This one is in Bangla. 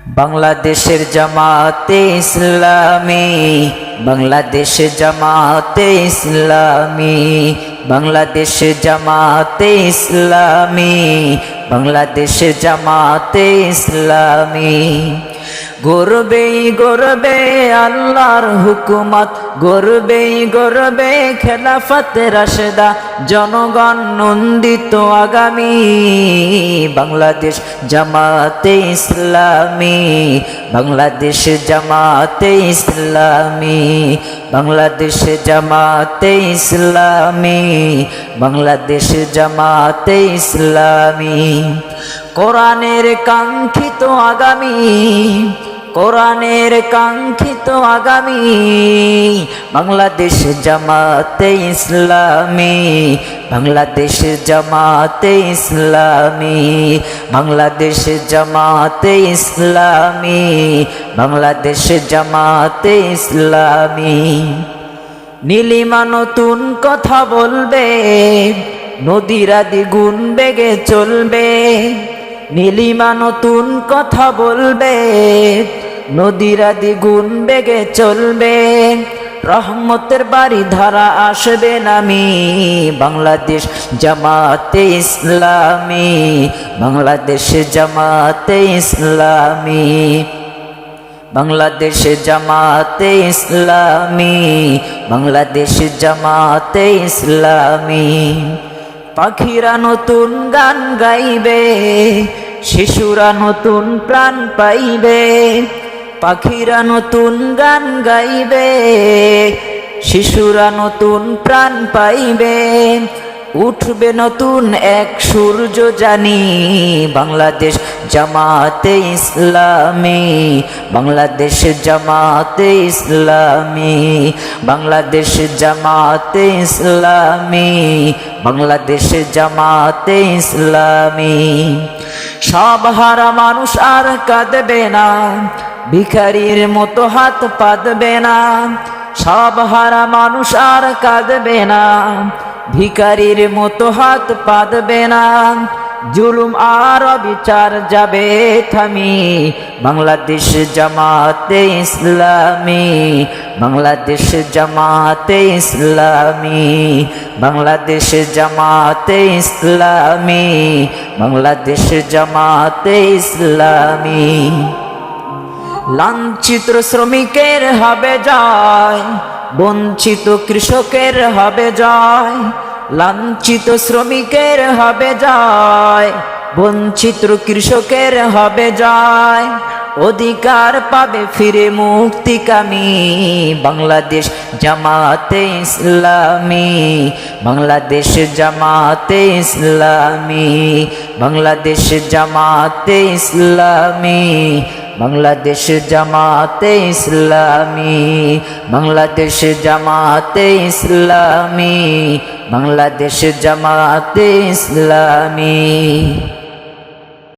বাংলাদেশের জামাতে ইসলামী, বাংলাদেশ জামাতে ইসলামী, বাংলাদেশ জামাতে ইসলামী, বাংলাদেশ জামাতে ইসলামী। গর্বেই গর্বে আল্লাহর হুকুমত, গর্বেই গর্বে খেলাফত রাশেদা, জনগণ নন্দিত আগামী। বাংলাদেশ জামাতে ইসলামী, বাংলাদেশ জামাতে ইসলামী, বাংলাদেশ জামাতে ইসলামী, বাংলাদেশ জামাতে ইসলামী। কোরআনের কাঙ্ক্ষিত আগামী, কোরআনের কাঙ্ক্ষিত আগামী। বাংলাদেশ জামাতে ইসলামী, বাংলাদেশ জামাতে ইসলামী, বাংলাদেশ জামাতে ইসলামী, বাংলাদেশ জামাতে ইসলামী। নীলিমা নতুন কথা বলবে, নদীরা দ্বিগুণ বেগে চলবে। নীলিমা নতুন কথা বলবে, নদীরা দ্বিগুণ বেগে চলবে। রহমতের বাড়ি ধারা আসবে নামি। বাংলাদেশ জামাতে ইসলামী, বাংলাদেশ জামাতে ইসলামী, বাংলাদেশ জামাতে ইসলামী, বাংলাদেশ জামাতে ইসলামী। পাখিরা নতুন গান গাইবে, শিশুরা নতুন প্রাণ পাইবে। পাখিরা নতুন গান গাইবে, শিশুরা নতুন প্রাণ পাইবে। উঠবে নতুন এক সূর্য জানি। বাংলাদেশ জামাতে ইসলামী, বাংলাদেশ জামাতে ইসলামী, বাংলাদেশ জামাতে ইসলামী, বাংলাদেশ জামাতে ইসলামী। সব হারা মানুষ আর কাঁদবে না, ভিখারির মতো হাত পাতবে না। সব হারা মানুষ আর কাঁদবে না, ভিখারির মতো হাত পাতবে না। জুলুম আর অবিচার যাবে থামি। বাংলাদেশ জামাতে ইসলামী, বাংলাদেশ জামাতে ইসলামী, বাংলাদেশ জামাতে ইসলামী, বাংলাদেশ জামাতে ইসলামী। লাঞ্ছিত শ্রমিকের হবে জয়, বঞ্চিত কৃষকের হবে জয়। লাঞ্ছিত শ্রমিকের হবে জয়, বঞ্চিত কৃষকের হবে জয়। অধিকার পাবে ফিরে মুক্তিকামী। বাংলাদেশ জামাতে ইসলামী, বাংলাদেশ জামাতে ইসলামী, বাংলাদেশ জামাতে ইসলামী, বাংলাদেশ জামাতে ইসলামী, বাংলাদেশ জামাতে ইসলামী, বাংলাদেশ জামাতে ইসলামী।